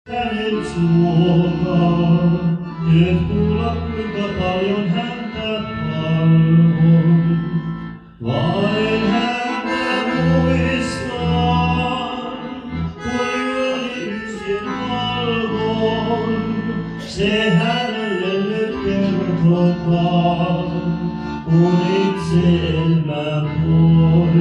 Hänet suokaa, et kuulla kuinka paljon häntä palvon. Vain häntä muistan, kun yöni yksin valvon. Se hänelle nyt kertotaan, kun itse elmä voi.